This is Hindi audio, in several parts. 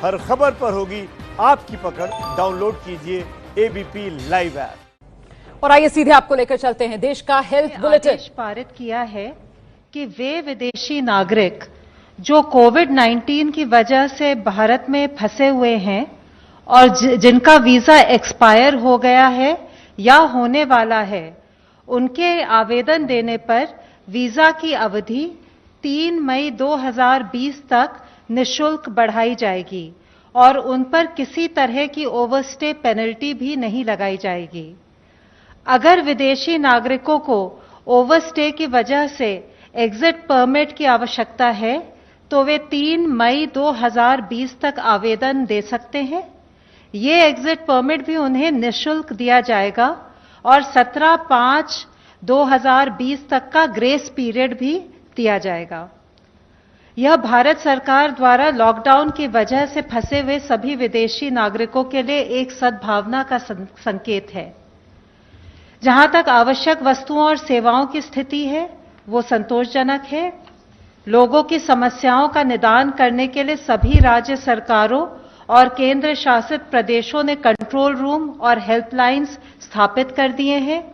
हर खबर पर होगी आपकी पकड़। डाउनलोड कीजिए एबीपी लाइव ऐप। और आइए सीधे आपको लेकर चलते हैं देश का हेल्थ बुलेटिन। आदेश पारित किया है कि वे विदेशी नागरिक जो कोविड-19 की वजह से भारत में फंसे हुए हैं और जिनका वीजा एक्सपायर हो गया है या होने वाला है, उनके आवेदन देने पर वीजा की अवधि 3 मई 2020 तक निःशुल्क बढ़ाई जाएगी और उन पर किसी तरह की ओवरस्टे पेनल्टी भी नहीं लगाई जाएगी। अगर विदेशी नागरिकों को ओवरस्टे की वजह से एग्जिट परमिट की आवश्यकता है तो वे 3 मई 2020 तक आवेदन दे सकते हैं। ये एग्जिट परमिट भी उन्हें निःशुल्क दिया जाएगा और 17/5/2020 तक का ग्रेस पीरियड भी दिया जाएगा। यह भारत सरकार द्वारा लॉकडाउन की वजह से फंसे हुए सभी विदेशी नागरिकों के लिए एक सद्भावना का संकेत है। जहां तक आवश्यक वस्तुओं और सेवाओं की स्थिति है, वो संतोषजनक है। लोगों की समस्याओं का निदान करने के लिए सभी राज्य सरकारों और केंद्र शासित प्रदेशों ने कंट्रोल रूम और हेल्पलाइंस स्थापित कर दिए हैं।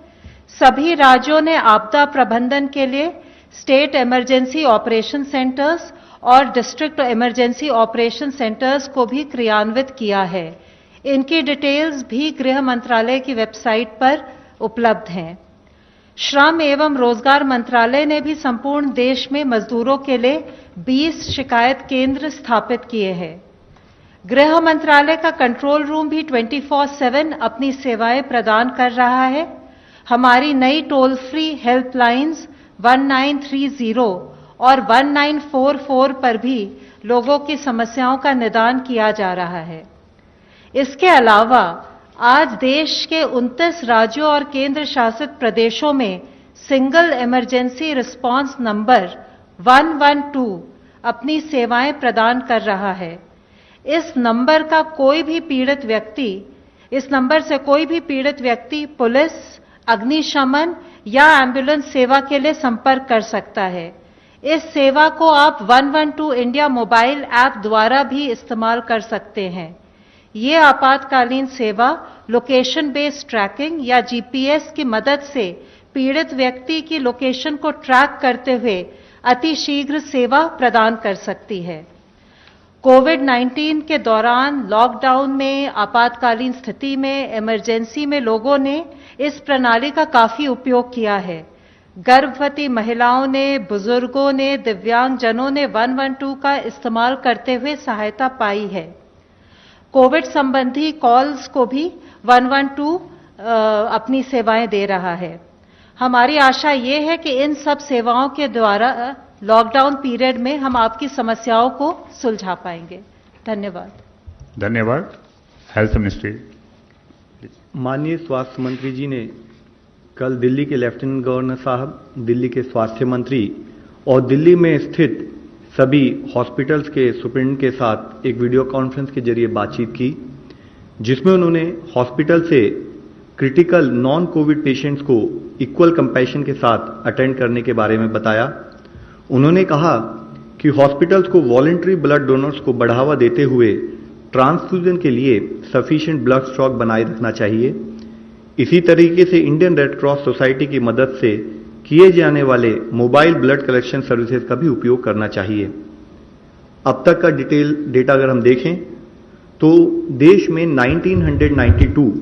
सभी राज्यों ने आपदा प्रबंधन के लिए स्टेट इमरजेंसी ऑपरेशन सेंटर्स और डिस्ट्रिक्ट इमरजेंसी ऑपरेशन सेंटर्स को भी क्रियान्वित किया है। इनकी डिटेल्स भी गृह मंत्रालय की वेबसाइट पर उपलब्ध हैं। श्रम एवं रोजगार मंत्रालय ने भी संपूर्ण देश में मजदूरों के लिए 20 शिकायत केंद्र स्थापित किए हैं। गृह मंत्रालय का कंट्रोल रूम भी 24/7 अपनी सेवाएं प्रदान कर रहा है। हमारी नई टोल फ्री हेल्पलाइंस 1930 और 1944 पर भी लोगों की समस्याओं का निदान किया जा रहा है। इसके अलावा आज देश के 29 राज्यों और केंद्र शासित प्रदेशों में सिंगल इमरजेंसी रिस्पांस नंबर 112 अपनी सेवाएं प्रदान कर रहा है। इस नंबर से कोई भी पीड़ित व्यक्ति पुलिस, अग्निशमन या एम्बुलेंस सेवा के लिए संपर्क कर सकता है। इस सेवा को आप 112 इंडिया मोबाइल ऐप द्वारा भी इस्तेमाल कर सकते हैं। ये आपातकालीन सेवा लोकेशन बेस्ड ट्रैकिंग या जीपीएस की मदद से पीड़ित व्यक्ति की लोकेशन को ट्रैक करते हुए अतिशीघ्र सेवा प्रदान कर सकती है। कोविड-19 के दौरान लॉकडाउन में, आपातकालीन स्थिति में, इमरजेंसी में लोगों ने इस प्रणाली का काफी उपयोग किया है। गर्भवती महिलाओं ने, बुजुर्गों ने, दिव्यांगजनों ने 112 का इस्तेमाल करते हुए सहायता पाई है। कोविड संबंधी कॉल्स को भी 112 अपनी सेवाएं दे रहा है। हमारी आशा ये है कि इन सब सेवाओं के द्वारा लॉकडाउन पीरियड में हम आपकी समस्याओं को सुलझा पाएंगे। धन्यवाद। Health ministry. माननीय स्वास्थ्य मंत्री जी ने कल दिल्ली के लेफ्टिनेंट गवर्नर साहब, दिल्ली के स्वास्थ्य मंत्री और दिल्ली में स्थित सभी हॉस्पिटल्स के सुपरिटेंडेंट के साथ एक वीडियो कॉन्फ्रेंस के जरिए बातचीत की, जिसमें उन्होंने हॉस्पिटल से क्रिटिकल नॉन कोविड पेशेंट्स को इक्वल कंपैशन के साथ अटेंड करने के बारे में बताया। उन्होंने कहा कि हॉस्पिटल्स को वॉलंटरी ब्लड डोनर्स को बढ़ावा देते हुए ट्रांसफ्यूजन के लिए सफिशिएंट ब्लड स्टॉक बनाए रखना चाहिए। इसी तरीके से इंडियन रेड क्रॉस सोसाइटी की मदद से किए जाने वाले मोबाइल ब्लड कलेक्शन सर्विसेज का भी उपयोग करना चाहिए। अब तक का डेटा अगर हम देखें तो देश में 1992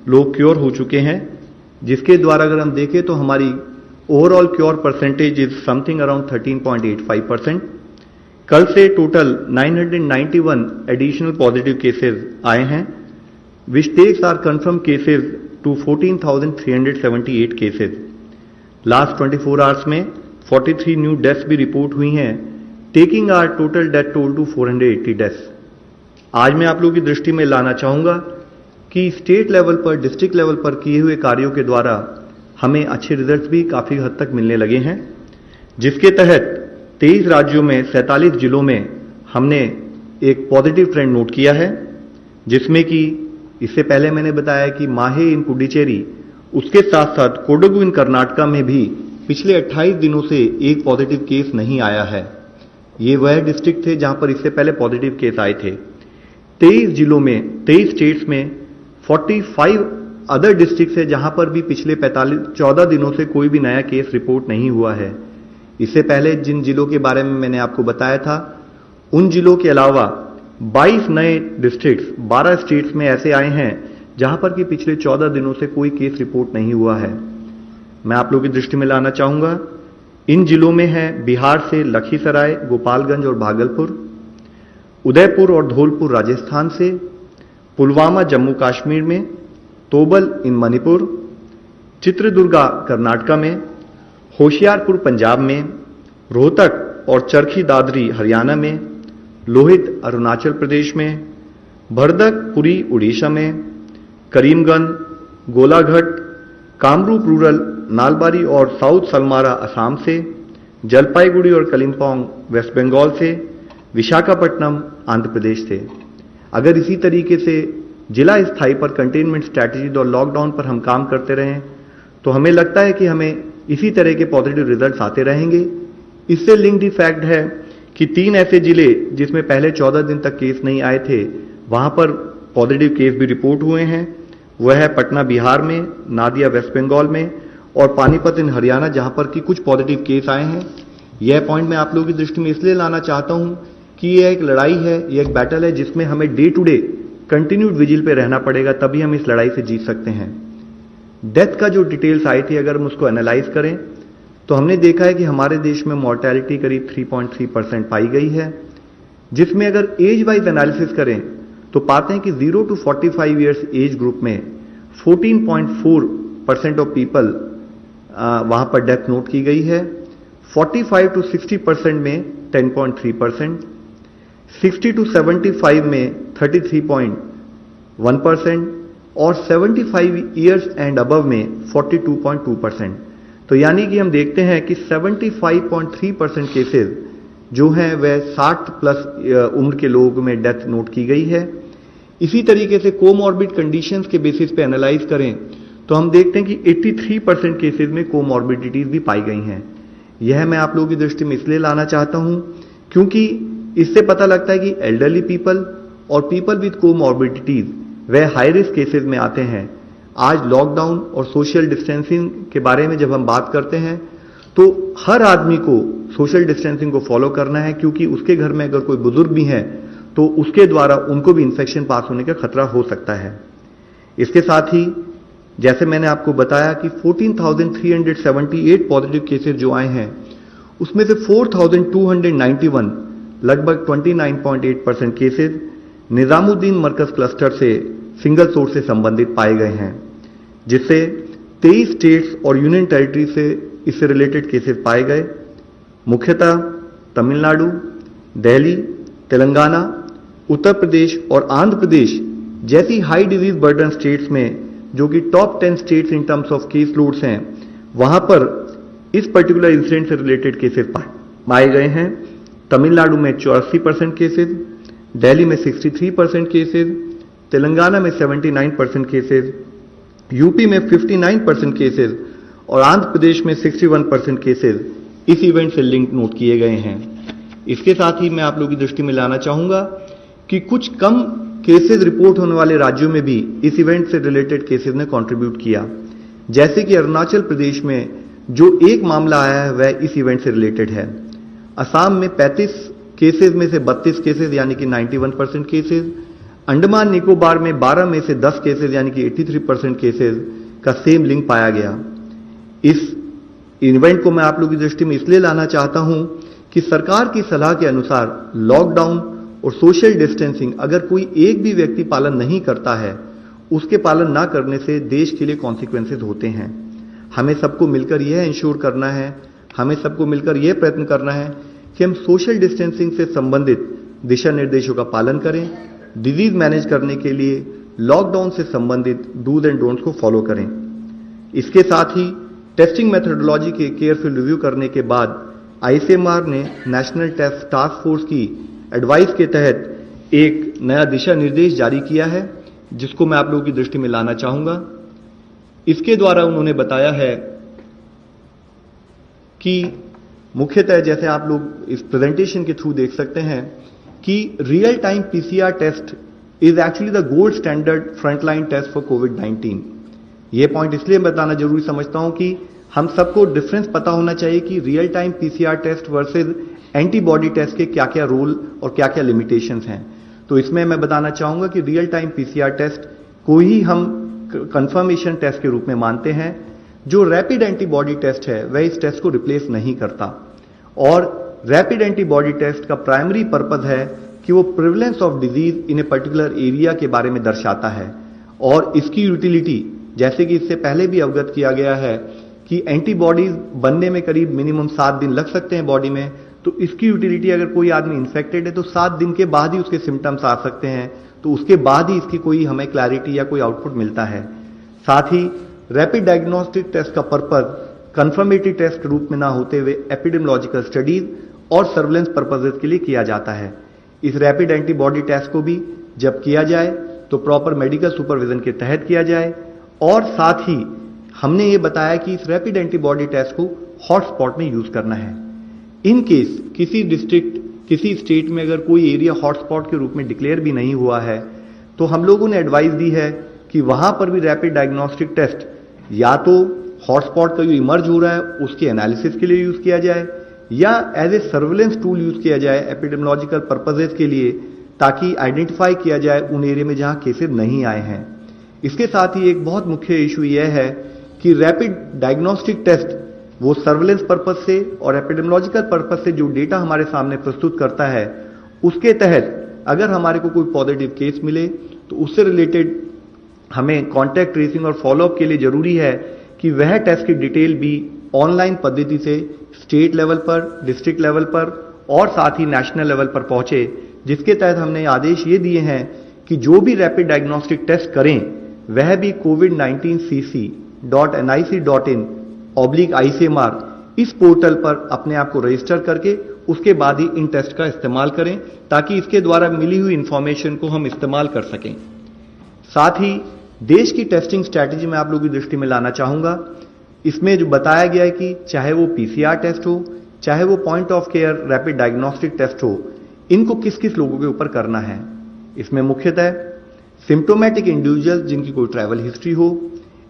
लोग क्योर हो चुके हैं, जिसके द्वारा अगर हम देखें तो हमारी overall cure percentage is something around 13.85%। कल से टोटल 991 एडिशनल पॉजिटिव केसेस आए हैं, which takes are confirm cases to 14,378 cases. Last 24 hours में 43 न्यू डेथ्स भी रिपोर्ट हुई हैं, taking our total death toll to 480 deaths. आज मैं आप लोगों की दृष्टि में लाना चाहूंगा कि स्टेट लेवल पर, डिस्ट्रिक्ट लेवल पर किए हुए कार्यों के द्वारा हमें अच्छे रिजल्ट्स भी काफी हद तक मिलने लगे हैं, जिसके तहत 23 राज्यों में 47 जिलों में हमने एक पॉजिटिव ट्रेंड नोट किया है, जिसमें कि इससे पहले मैंने बताया कि माहे इन पुडुचेरी, उसके साथ साथ कोडगु इन कर्नाटका में भी पिछले 28 दिनों से एक पॉजिटिव केस नहीं आया है। ये वह डिस्ट्रिक्ट थे जहां पर इससे पहले पॉजिटिव केस आए थे। 23 जिलों में 23 स्टेट्स में 45 अदर डिस्ट्रिक्ट्स है जहां पर भी पिछले 14 दिनों से कोई भी नया केस रिपोर्ट नहीं हुआ है। इससे पहले जिन जिलों के बारे में मैंने आपको बताया था, उन जिलों के अलावा 22 नए डिस्ट्रिक्ट्स 12 स्टेट्स में ऐसे आए हैं जहां पर कि पिछले 14 दिनों से कोई केस रिपोर्ट नहीं हुआ है। मैं आप लोगों की दृष्टि में लाना चाहूंगा, इन जिलों में है बिहार से लखीसराय, गोपालगंज और भागलपुर, उदयपुर और धौलपुर राजस्थान से, पुलवामा जम्मू कश्मीर में, तोबल इन मणिपुर, चित्रदुर्गा कर्नाटका में, होशियारपुर पंजाब में, रोहतक और चरखी दादरी हरियाणा में, लोहित अरुणाचल प्रदेश में, भरदक पुरी उड़ीसा में, करीमगंज, गोलाघाट, कामरूप रूरल, नालबारी और साउथ सलमारा असम से, जलपाईगुड़ी और कलिम्पोंग वेस्ट बंगाल से, विशाखापट्टनम आंध्र प्रदेश से। अगर इसी तरीके से जिला स्थाई पर कंटेनमेंट स्ट्रैटेजी और लॉकडाउन पर हम काम करते रहें तो हमें लगता है कि हमें इसी तरह के पॉजिटिव रिजल्ट्स आते रहेंगे। इससे लिंक्ड फैक्ट है कि 3 ऐसे जिले जिसमें पहले 14 दिन तक केस नहीं आए थे, वहां पर पॉजिटिव केस भी रिपोर्ट हुए हैं। वह है पटना बिहार में, नादिया वेस्ट बंगाल में और पानीपत इन हरियाणा, जहां पर कि कुछ पॉजिटिव केस आए हैं। यह पॉइंट मैं आप लोगों की दृष्टि में इसलिए लाना चाहता हूं कि यह एक लड़ाई है, यह एक बैटल है जिसमें हमें day to day continued vigil पे रहना पड़ेगा, तभी हम इस लड़ाई से जीत सकते हैं। डेथ का जो डिटेल्स आई थी, अगर हम उसको एनालाइज करें तो हमने देखा है कि हमारे देश में मॉर्टेलिटी करीब 3.3% पाई गई है, जिसमें अगर एज वाइज एनालिसिस करें तो पाते हैं कि 0 to 45 ईयर्स एज ग्रुप में 14.4% ऑफ पीपल वहां पर डेथ नोट की गई है, 45 to 60% में 10.3%, 60 to 75 में 33.1% और 75 ईयर्स एंड अबव में 42.2%। तो यानी कि हम देखते हैं कि 75.3% केसेस जो हैं वह 60 प्लस उम्र के लोगों में डेथ नोट की गई है। इसी तरीके से कोमॉर्बिड कंडीशंस के बेसिस पे एनालाइज करें तो हम देखते हैं कि 83% केसेस में कोमॉर्बिडिटीज भी पाई गई हैं। यह मैं आप लोगों की दृष्टि में इसलिए लाना चाहता हूं क्योंकि इससे पता लगता है कि एल्डरली पीपल और पीपल विद कोमॉर्बिडिटीज वह हाई रिस्क केसेस में आते हैं। आज लॉकडाउन और सोशल डिस्टेंसिंग के बारे में जब हम बात करते हैं तो हर आदमी को सोशल डिस्टेंसिंग को फॉलो करना है, क्योंकि उसके घर में अगर कोई बुजुर्ग भी हैं तो उसके द्वारा उनको भी इन्फेक्शन पास होने का खतरा हो सकता है। इसके साथ ही जैसे मैंने आपको बताया कि 14,378 पॉजिटिव केसेस जो आए हैं उसमें से 4,291 लगभग 29.8% केसेस निजामुद्दीन मरकज क्लस्टर से सिंगल सोर्स से संबंधित पाए गए हैं, जिससे 23 स्टेट्स और यूनियन टेरिटरी से इससे रिलेटेड केसेस पाए गए। मुख्यतः तमिलनाडु, दिल्ली, तेलंगाना, उत्तर प्रदेश और आंध्र प्रदेश जैसी हाई डिजीज बर्डन स्टेट्स में, जो कि top 10 states in terms of case loads हैं, वहां पर इस पर्टिकुलर इंसिडेंट से रिलेटेड केसेस पाए गए हैं। तमिलनाडु में 84% केसेस, दिल्ली में 63% केसेस, तेलंगाना में 79% केसेस, यूपी में 59% केसेस और आंध्र प्रदेश में 61% केसेस इस इवेंट से लिंक नोट किए गए हैं। इसके साथ ही मैं आप लोगों की दृष्टि में लाना चाहूंगा कि कुछ कम केसेस रिपोर्ट होने वाले राज्यों में भी इस इवेंट से रिलेटेड केसेस ने कंट्रीब्यूट किया, जैसे कि अरुणाचल प्रदेश में जो एक मामला आया है वह इस इवेंट से रिलेटेड है। असम में 35 केसेस में से 32 केसेस यानी कि 91% केसेस, अंडमान निकोबार में 12 में से 10 केसेस यानी कि 83% केसेस का सेम लिंक पाया गया। इस इवेंट को मैं आप लोगों की दृष्टि में इसलिए लाना चाहता हूं कि सरकार की सलाह के अनुसार लॉकडाउन और सोशल डिस्टेंसिंग अगर कोई एक भी व्यक्ति पालन नहीं करता है, उसके पालन ना करने से देश के लिए कॉन्सिक्वेंसेज होते हैं। हमें सबको मिलकर यह इंश्योर करना है, हमें सबको मिलकर यह प्रयत्न करना है कि हम सोशल डिस्टेंसिंग से संबंधित दिशा निर्देशों का पालन करें, डिजीज मैनेज करने के लिए लॉकडाउन से संबंधित डूज एंड डोंट्स को फॉलो करें। इसके साथ ही टेस्टिंग मेथोडोलॉजी के केयरफुल रिव्यू करने के बाद आईसीएमआर ने नेशनल टेस्ट टास्क फोर्स की एडवाइस के तहत एक नया दिशा निर्देश जारी किया है, जिसको मैं आप लोगों की दृष्टि में लाना चाहूंगा। इसके द्वारा उन्होंने बताया है कि मुख्यतः जैसे आप लोग इस प्रेजेंटेशन के थ्रू देख सकते हैं कि real time PCR test is actually the gold standard frontline test for COVID-19. ये पॉइंट इसलिए बताना जरूरी समझता हूं कि हम सबको डिफरेंस पता होना चाहिए कि real time PCR test versus antibody test के क्या क्या रोल और क्या क्या लिमिटेशंस हैं। तो इसमें मैं बताना चाहूंगा कि रियल टाइम पीसीआर टेस्ट को ही हम कंफर्मेशन टेस्ट के रूप में मानते हैं। जो रैपिड एंटीबॉडी टेस्ट है वह इस टेस्ट को रिप्लेस नहीं करता, और रैपिड एंटीबॉडी टेस्ट का प्राइमरी पर्पस है कि वो prevalence of disease in a particular area के बारे में दर्शाता है। और इसकी यूटिलिटी, जैसे कि इससे पहले भी अवगत किया गया है कि एंटीबॉडीज बनने में करीब मिनिमम 7 दिन लग सकते हैं बॉडी में, तो इसकी यूटिलिटी अगर कोई आदमी इन्फेक्टेड है तो 7 दिन के बाद ही उसके सिम्टम्स आ सकते हैं, तो उसके बाद ही इसकी कोई हमें क्लैरिटी या कोई आउटपुट मिलता है। साथ ही रैपिड डायग्नोस्टिक टेस्ट का पर्पस कंफर्मेटरी टेस्ट के रूप में ना होते हुए एपिडेमियोलॉजिकल स्टडीज और सर्वेलेंस पर्पसेस के लिए किया जाता है। इस रैपिड एंटीबॉडी टेस्ट को भी जब किया जाए तो प्रॉपर मेडिकल सुपरविजन के तहत किया जाए, और साथ ही हमने ये बताया कि इस रैपिड एंटीबॉडी टेस्ट को हॉटस्पॉट में यूज करना है। इन केस किसी डिस्ट्रिक्ट, किसी स्टेट में अगर कोई एरिया हॉटस्पॉट के रूप में डिक्लेयर भी नहीं हुआ है, तो हम लोगों ने एडवाइस दी है कि वहां पर भी रैपिड डायग्नोस्टिक टेस्ट या तो हॉटस्पॉट का जो इमर्ज हो रहा है उसके एनालिसिस के लिए यूज किया जाए, या as a surveillance tool use किया जाए एपिडेमियोलॉजिकल पर्पसेस के लिए, ताकि आइडेंटिफाई किया जाए उन एरिया में जहां केसेस नहीं आए हैं। इसके साथ ही एक बहुत मुख्य इशू यह है कि रैपिड डायग्नोस्टिक टेस्ट वो सर्वेलेंस पर्पस से और एपिडेमियोलॉजिकल पर्पस से जो डेटा हमारे सामने प्रस्तुत करता है, उसके तहत अगर हमारे को कोई पॉजिटिव केस मिले तो उससे रिलेटेड हमें कॉन्टैक्ट ट्रेसिंग और फॉलोअप के लिए जरूरी है कि वह टेस्ट की डिटेल भी ऑनलाइन पद्धति से स्टेट लेवल पर, डिस्ट्रिक्ट लेवल पर और साथ ही नेशनल लेवल पर पहुंचे, जिसके तहत हमने आदेश ये दिए हैं कि जो भी रैपिड डायग्नोस्टिक टेस्ट करें वह भी covid19cc.nic.in/ICMR इस पोर्टल पर अपने आप को रजिस्टर करके उसके बाद ही इन टेस्ट का इस्तेमाल करें, ताकि इसके द्वारा मिली हुई इंफॉर्मेशन को हम इस्तेमाल कर सकें। साथ ही देश की टेस्टिंग स्ट्रैटेजी में आप लोगों की दृष्टि में लाना चाहूंगा। इसमें जो बताया गया है कि चाहे वो पीसीआर टेस्ट हो, चाहे वो point of care rapid diagnostic test हो, इनको किस किस लोगों के ऊपर करना है। इसमें मुख्यतः सिम्टोमेटिक इंडिविजुअल जिनकी कोई ट्रैवल हिस्ट्री हो,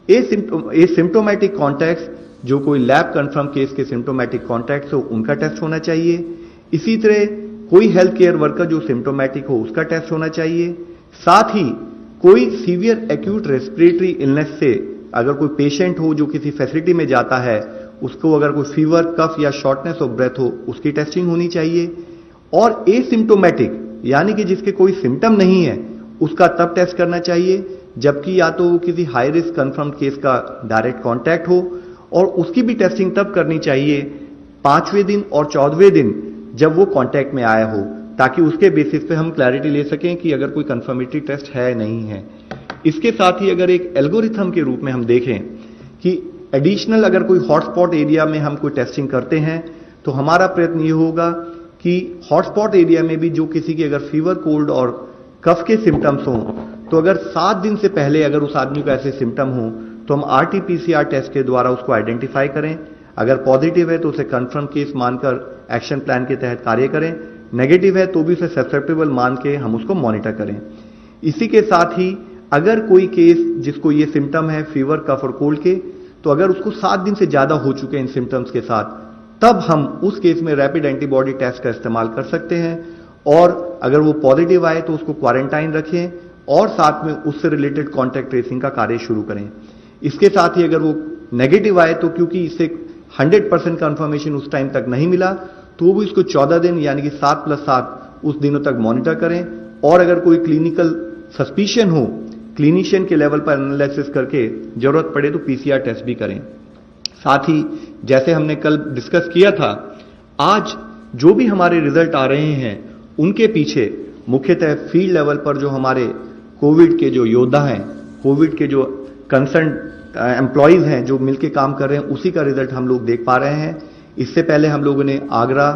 एसिम्टोमेटिक कॉन्टैक्ट्स जो कोई लैब कंफर्म केस के सिम्टोमेटिक कॉन्टैक्ट्स हो उनका टेस्ट होना चाहिए। इसी तरह कोई हेल्थ केयर वर्कर जो सिम्टोमेटिक हो उसका टेस्ट होना चाहिए। साथ ही कोई सीवियर एक्यूट रेस्पिरेटरी इलनेस से अगर कोई पेशेंट हो जो किसी फैसिलिटी में जाता है, उसको अगर कोई फीवर, कफ या शॉर्टनेस ऑफ ब्रेथ हो उसकी टेस्टिंग होनी चाहिए। और एसिम्टोमेटिक यानी कि जिसके कोई सिम्टम नहीं है उसका तब टेस्ट करना चाहिए जबकि या तो वो किसी हाई रिस्क कंफर्म केस का डायरेक्ट कांटेक्ट हो, और उसकी भी टेस्टिंग तब करनी चाहिए 5वें दिन और 14वें दिन जब वो कांटेक्ट में आया हो, ताकि उसके बेसिस पे हम क्लैरिटी ले सकें कि अगर कोई कंफर्मेटरी टेस्ट है नहीं है। इसके साथ ही अगर एक एल्गोरिथम के रूप में हम देखें कि एडिशनल अगर कोई हॉटस्पॉट एरिया में हम कोई टेस्टिंग करते हैं तो हमारा प्रयत्न ये होगा कि हॉटस्पॉट एरिया में भी जो किसी की अगर फीवर, कोल्ड और कफ के सिम्टम्स हों, तो अगर 7 दिन से पहले अगर उस आदमी को ऐसे सिम्टम हो तो हम आरटी-पीसीआर टेस्ट के द्वारा उसको आइडेंटिफाई करें। अगर पॉजिटिव है तो उसे कंफर्म केस मानकर एक्शन प्लान के तहत कार्य करें, नेगेटिव है तो भी उसे ससेप्टेबल मान के हम उसको मॉनिटर करें। इसी के साथ ही अगर कोई केस जिसको ये सिम्टम है फीवर, कफ और कोल्ड के, तो अगर उसको 7 दिन से ज्यादा हो चुके हैं इन सिम्टम्स के साथ, तब हम उस केस में रैपिड एंटीबॉडी टेस्ट का इस्तेमाल कर सकते हैं। और अगर वो पॉजिटिव आए तो उसको क्वारंटाइन रखें और साथ में उससे रिलेटेड कॉन्टैक्ट ट्रेसिंग का कार्य शुरू करें। इसके साथ ही अगर वो नेगेटिव आए तो क्योंकि इससे 100% कंफर्मेशन उस टाइम तक नहीं मिला, तो भी इसको 14 दिन यानी कि 7+7 उस दिनों तक मॉनिटर करें। और अगर कोई क्लिनिकल सस्पिशन हो, क्लिनिशियन के लेवल पर एनालिसिस करके जरूरत पड़े तो पीसीआर टेस्ट भी करें। साथ ही जैसे हमने कल डिस्कस किया था, आज जो भी हमारे रिजल्ट आ रहे हैं उनके पीछे मुख्यतः फील्ड लेवल पर जो हमारे कोविड के जो योद्धा हैं, कोविड के जो कंसर्न एम्प्लॉइज हैं जो मिलके काम कर रहे हैं, उसी का रिजल्ट हम लोग देख पा रहे हैं। इससे पहले हम लोगों ने आगरा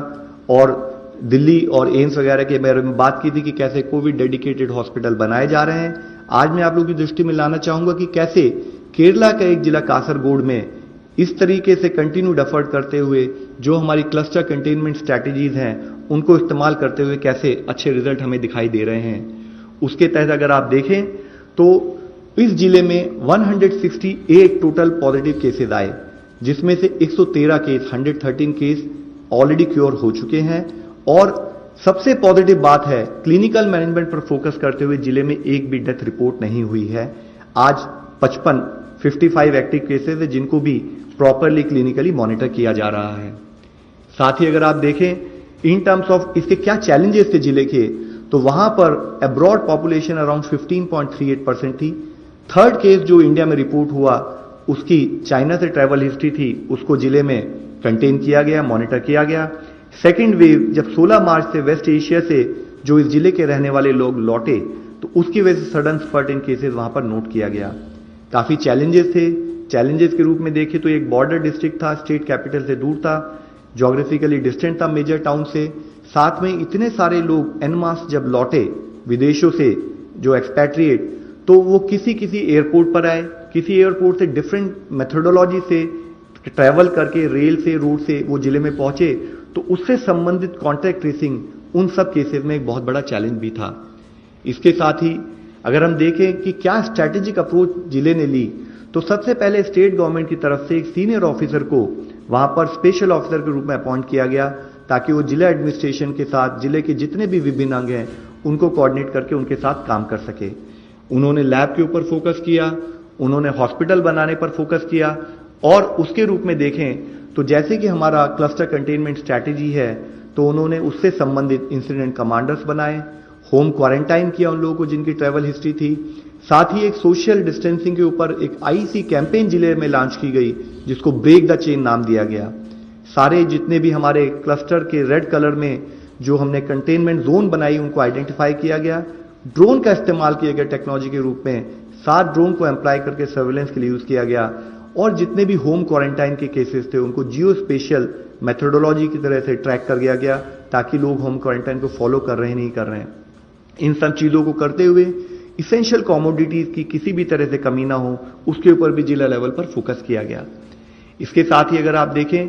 और दिल्ली और एम्स वगैरह के बारे में बात की थी कि कैसे कोविड डेडिकेटेड हॉस्पिटल बनाए जा रहे हैं। आज मैं आप लोगों की दृष्टि में लाना चाहूंगा कि कैसे केरला का एक जिला कासरगोड में इस तरीके से कंटिन्यूड एफर्ट करते हुए जो हमारी क्लस्टर कंटेनमेंट स्ट्रैटेजीज हैं उनको इस्तेमाल करते हुए कैसे अच्छे रिजल्ट हमें दिखाई दे रहे हैं। उसके तहत अगर आप देखें तो इस जिले में 168 टोटल पॉजिटिव केसेस आए, जिसमें से 113 केस 113 केस ऑलरेडी क्योर हो चुके हैं। और सबसे पॉजिटिव बात है, क्लिनिकल मैनेजमेंट पर फोकस करते हुए जिले में एक भी डेथ रिपोर्ट नहीं हुई है। आज 55 एक्टिव केसेस है जिनको भी प्रॉपरली क्लिनिकली मॉनिटर किया जा रहा है। साथ ही अगर आप देखें इन टर्म्स ऑफ इसके क्या चैलेंजेस थे जिले के, तो वहां पर अब्रॉड पॉपुलेशन अराउंड 15.38% थी। थर्ड केस जो इंडिया में रिपोर्ट हुआ उसकी चाइना से ट्रैवल हिस्ट्री थी, उसको जिले में कंटेन किया गया, मॉनिटर किया गया। सेकेंड वेव जब 16 मार्च से वेस्ट एशिया से जो इस जिले के रहने वाले लोग लौटे, तो उसकी वजह से सडन स्पर्ट इन केसेस वहां पर नोट किया गया। काफी चैलेंजेस थे। चैलेंजेस के रूप में देखें तो एक बॉर्डर डिस्ट्रिक्ट था, स्टेट कैपिटल से दूर था, ज्योग्राफिकली डिस्टेंट था मेजर टाउन से। साथ में इतने सारे लोग एन मास जब लौटे विदेशों से जो एक्सपैट्रिएट, तो वो किसी एयरपोर्ट पर आए, किसी एयरपोर्ट से डिफरेंट मेथोडोलॉजी से ट्रैवल करके रेल से रोड से वो जिले में पहुंचे, तो उससे संबंधित कॉन्टैक्ट ट्रेसिंग उन सब केसेस में एक बहुत बड़ा चैलेंज भी था। इसके साथ ही अगर हम देखें कि क्या स्ट्रैटेजिक अप्रोच जिले ने ली, तो सबसे पहले स्टेट गवर्नमेंट की तरफ से एक सीनियर ऑफिसर को वहां पर स्पेशल ऑफिसर के रूप में अपॉइंट किया गया, ताकि वो जिला एडमिनिस्ट्रेशन के साथ जिले के जितने भी विभिन्न अंग हैं उनको कोऑर्डिनेट करके उनके साथ काम कर सके। उन्होंने लैब के ऊपर फोकस किया, उन्होंने हॉस्पिटल बनाने पर फोकस किया, और उसके रूप में देखें तो जैसे कि हमारा क्लस्टर कंटेनमेंट स्ट्रैटेजी है, तो उन्होंने उससे संबंधित इंसिडेंट कमांडर्स बनाए, होम क्वारंटाइन किया उन लोगों को जिनकी ट्रैवल हिस्ट्री थी। साथ ही एक सोशल डिस्टेंसिंग के ऊपर एक आईसी कैंपेन जिले में लॉन्च की गई, जिसको ब्रेक द चेन नाम दिया गया। सारे जितने भी हमारे क्लस्टर के रेड कलर में जो हमने कंटेनमेंट जोन बनाई उनको आइडेंटिफाई किया गया। ड्रोन का इस्तेमाल किया गया टेक्नोलॉजी के रूप में, 7 ड्रोन को एम्प्लॉय करके सर्वेलेंस के लिए यूज किया गया। और जितने भी होम क्वारंटाइन के केसेस थे उनको जियो स्पेशल मेथोडोलॉजी की तरह से ट्रैक कर दिया गया, ताकि लोग होम क्वारंटाइन को फॉलो कर रहे हैं नहीं कर रहे हैं। इन सब चीजों को करते हुए इसेंशियल कमोडिटीज की किसी भी तरह से कमी ना हो, उसके ऊपर भी जिला लेवल पर फोकस किया गया। इसके साथ ही अगर आप देखें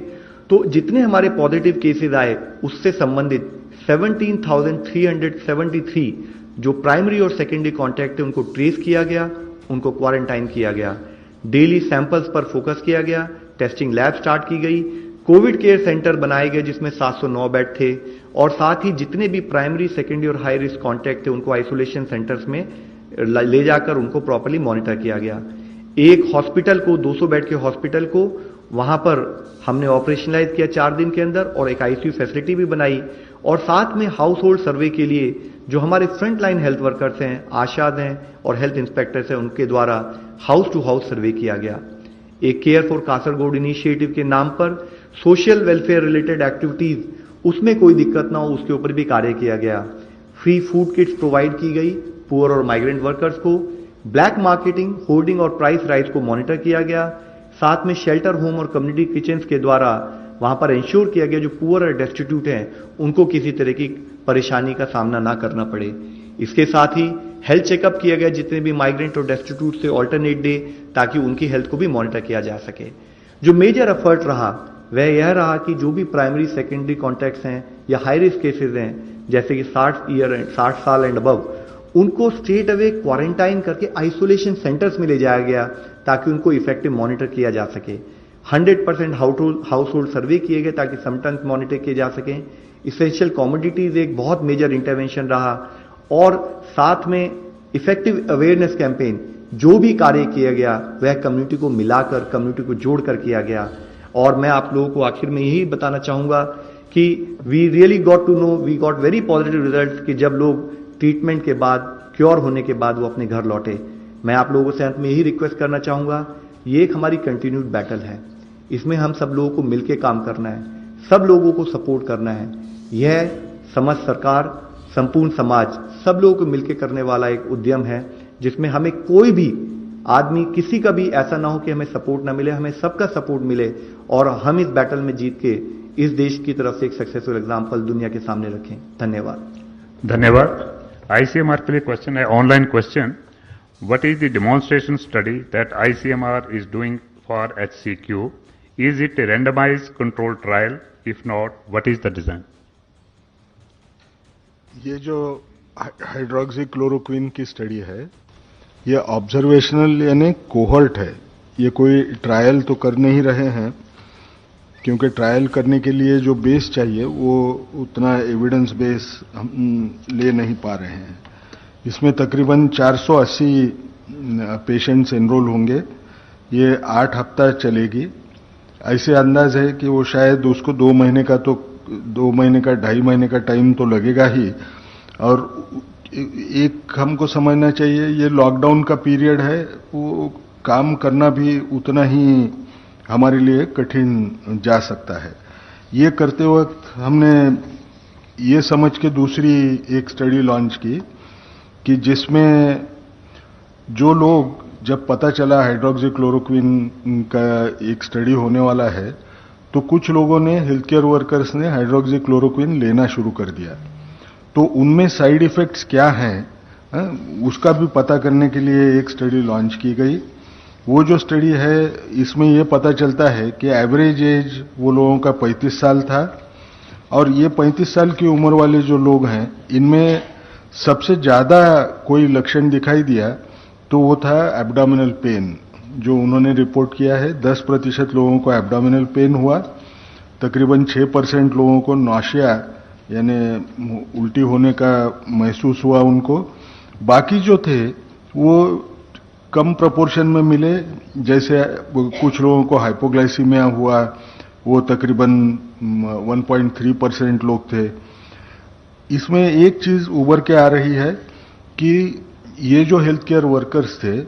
तो जितने हमारे पॉजिटिव केसेस आए उससे संबंधित 17,373 जो प्राइमरी और सेकेंडरी कॉन्टैक्ट थे उनको ट्रेस किया गया, उनको क्वारंटाइन किया गया। डेली सैंपल्स पर फोकस किया गया, टेस्टिंग लैब स्टार्ट की गई, कोविड केयर सेंटर बनाए गए जिसमें 709 बेड थे, और साथ ही जितने भी प्राइमरी सेकेंडरी और हाई रिस्क कॉन्टैक्ट थे उनको आइसोलेशन सेंटर्स में ले जाकर उनको प्रॉपर्ली मॉनिटर किया गया। एक हॉस्पिटल को 200 बेड के हॉस्पिटल को वहां पर हमने ऑपरेशनलाइज किया 4 दिन के अंदर, और एक आईसीयू फैसिलिटी भी बनाई। और साथ में हाउस होल्ड सर्वे के लिए जो हमारे फ्रंट लाइन हेल्थ वर्कर्स हैं, आशाद हैं और हेल्थ इंस्पेक्टर्स हैं, उनके द्वारा हाउस टू हाउस सर्वे किया गया। एक केयर फॉर कासरगोड इनिशिएटिव के नाम पर सोशल वेलफेयर रिलेटेड एक्टिविटीज, उसमें कोई दिक्कत ना हो उसके ऊपर भी कार्य किया गया। फ्री फूड किट्स प्रोवाइड की गई पुअर और माइग्रेंट वर्कर्स को। ब्लैक मार्केटिंग, होर्डिंग और प्राइस राइज को मॉनिटर किया गया। साथ में शेल्टर होम और कम्युनिटी किचन्स के द्वारा वहां पर इंश्योर किया गया जो पुअर और डेस्टिट्यूट हैं उनको किसी तरह की परेशानी का सामना ना करना पड़े। इसके साथ ही हेल्थ चेकअप किया गया जितने भी माइग्रेंट और डेस्टिट्यूट से ऑल्टरनेट डे, ताकि उनकी हेल्थ को भी मॉनिटर किया जा सके। जो मेजर एफर्ट रहा वह यह रहा कि जो भी प्राइमरी सेकेंडरी कॉन्टैक्ट्स हैं या हाई रिस्क केसेस हैं, जैसे कि 60 साल एंड अबव, उनको स्ट्रेट अवे क्वारंटाइन करके आइसोलेशन सेंटर्स में ले जाया गया, ताकि उनको इफेक्टिव मॉनिटर किया जा सके। 100% हाउस होल्ड सर्वे किए गए ताकि सिम्टम्स मॉनिटर किए जा सकें। इसेंशियल कमोडिटीज एक बहुत मेजर इंटरवेंशन रहा, और साथ में इफेक्टिव अवेयरनेस कैंपेन जो भी कार्य किया गया वह कम्युनिटी को मिलाकर, कम्युनिटी को जोड़कर किया गया। और मैं आप लोगों को आखिर में यही बताना चाहूंगा कि we really got to know, we got very positive results कि जब लोग ट्रीटमेंट के बाद, क्योर होने के बाद वो अपने घर लौटे। मैं आप लोगों से अंत में यही रिक्वेस्ट करना चाहूंगा, ये एक हमारी कंटिन्यूड बैटल है, इसमें हम सब लोगों को मिलकर काम करना है, सब लोगों को सपोर्ट करना है। यह समस्त सरकार, संपूर्ण समाज, सब लोगों को मिलकर करने वाला एक उद्यम है, जिसमें हमें कोई भी आदमी, किसी का भी ऐसा ना हो कि हमें सपोर्ट ना मिले, हमें सबका सपोर्ट मिले, और हम इस बैटल में जीत के इस देश की तरफ से एक सक्सेसफुल एग्जाम्पल दुनिया के सामने रखें। धन्यवाद। धन्यवाद। ICMR के लिए क्वेश्चन है, online question. What is the demonstration study that ICMR is doing for HCQ? Is it a randomized controlled trial? If not, what is the design? ये जो हाइड्रोक्सीक्लोरोक्विन की स्टडी है। ये ऑब्जर्वेशनल यानी कोहर्ट है। ये कोई ट्रायल तो कर नहीं रहे हैं, क्योंकि ट्रायल करने के लिए जो बेस चाहिए वो उतना एविडेंस बेस हम ले नहीं पा रहे हैं। इसमें तकरीबन 480 पेशेंट्स एनरोल होंगे। ये 8 हफ्ता चलेगी। ऐसे अंदाज है कि वो शायद उसको 2 महीने का 2.5 महीने का टाइम तो लगेगा ही। और एक हमको समझना चाहिए, ये लॉकडाउन का पीरियड है, वो काम करना भी उतना ही हमारे लिए कठिन जा सकता है। ये करते वक्त हमने ये समझ के दूसरी एक स्टडी लॉन्च की कि जिसमें जो लोग, जब पता चला हाइड्रोक्सीक्लोरोक्विन का एक स्टडी होने वाला है, तो कुछ लोगों ने, हेल्थ केयर वर्कर्स ने हाइड्रोक्सीक्लोरोक्विन लेना शुरू कर दिया। तो उनमें साइड इफेक्ट्स क्या हैं उसका भी पता करने के लिए एक स्टडी लॉन्च की गई। वो जो स्टडी है, इसमें ये पता चलता है कि एवरेज एज वो लोगों का 35 साल था, और ये 35 साल की उम्र वाले जो लोग हैं, इनमें सबसे ज्यादा कोई लक्षण दिखाई दिया तो वो था एब्डोमिनल पेन, जो उन्होंने रिपोर्ट किया है। 10% लोगों को एब्डोमिनल पेन हुआ, तकरीबन 6% लोगों को नौशिया यानी उल्टी होने का महसूस हुआ उनको। बाकी जो थे वो कम प्रोपोर्शन में मिले। जैसे कुछ लोगों को हाइपोग्लाइसीमिया हुआ, वो तकरीबन 1.3% लोग थे। इसमें एक चीज उभर के आ रही है कि ये जो हेल्थ केयर वर्कर्स थे,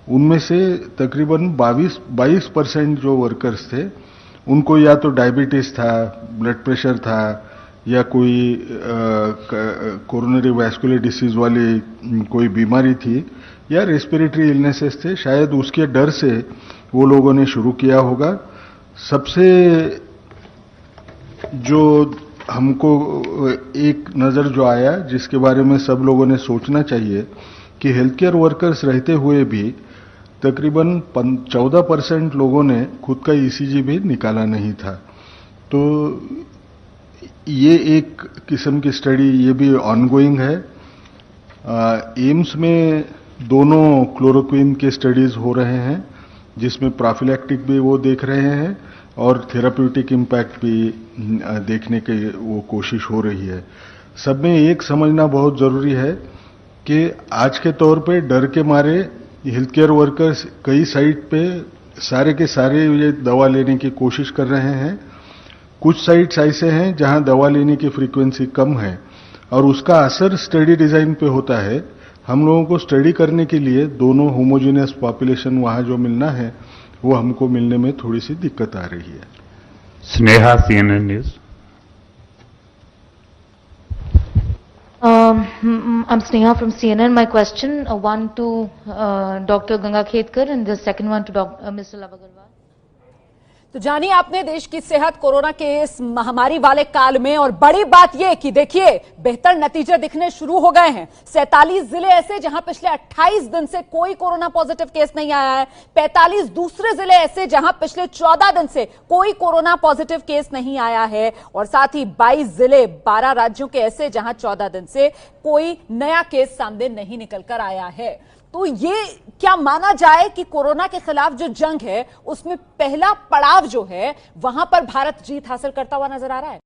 उनमें से तकरीबन 22% जो वर्कर्स थे, उनको या तो डायबिटीज था, ब्लड प्रेशर था, या कोई कोरोनरी वैस्कुलर डिसीज वाली कोई बीमारी थी, या रेस्पिरेटरी इलनेसेस थे। शायद उसके डर से वो लोगों ने शुरू किया होगा। सबसे जो हमको एक नजर जो आया, जिसके बारे में सब लोगों ने सोचना चाहिए, कि हेल्थ केयर वर्कर्स रहते हुए भी तकरीबन 14% लोगों ने खुद का ईसीजी भी निकाला नहीं था। तो ये एक किस्म की स्टडी, ये भी ऑनगोइंग है। एम्स में दोनों क्लोरोक्विन के स्टडीज हो रहे हैं, जिसमें प्रोफिलैक्टिक भी वो देख रहे हैं और थेराप्यूटिक इम्पैक्ट भी देखने की वो कोशिश हो रही है। सब में एक समझना बहुत जरूरी है कि आज के तौर पे डर के मारे हेल्थ केयर वर्कर्स कई साइट पे सारे के सारे ये दवा लेने की कोशिश कर रहे हैं। कुछ साइट्स ऐसे हैं जहां दवा लेने की फ्रीक्वेंसी कम है, और उसका असर स्टडी डिजाइन पे होता है। हम लोगों को स्टडी करने के लिए दोनों होमोजेनियस पॉपुलेशन वहां जो मिलना है, वो हमको मिलने में थोड़ी सी दिक्कत आ रही है। Sneha, CNN news. I'm Sneha from CNN. My question, one to Dr. Ganga Khetkar and the second one to Mr. Love Agarwal. तो जानिए आपने देश की सेहत कोरोना के इस महामारी वाले काल में, और बड़ी बात यह कि देखिए बेहतर नतीजे दिखने शुरू हो गए हैं। 47 जिले ऐसे जहां पिछले 28 दिन से कोई कोरोना पॉजिटिव केस नहीं आया है। 45 दूसरे जिले ऐसे जहां पिछले 14 दिन से कोई कोरोना पॉजिटिव केस नहीं आया है, और साथ ही 22 जिले 12 राज्यों के ऐसे जहां 14 दिन से कोई नया केस सामने नहीं निकलकर आया है। तो ये क्या माना जाए कि कोरोना के खिलाफ जो जंग है, उसमें पहला पड़ाव जो है, वहां पर भारत जीत हासिल करता हुआ नजर आ रहा है?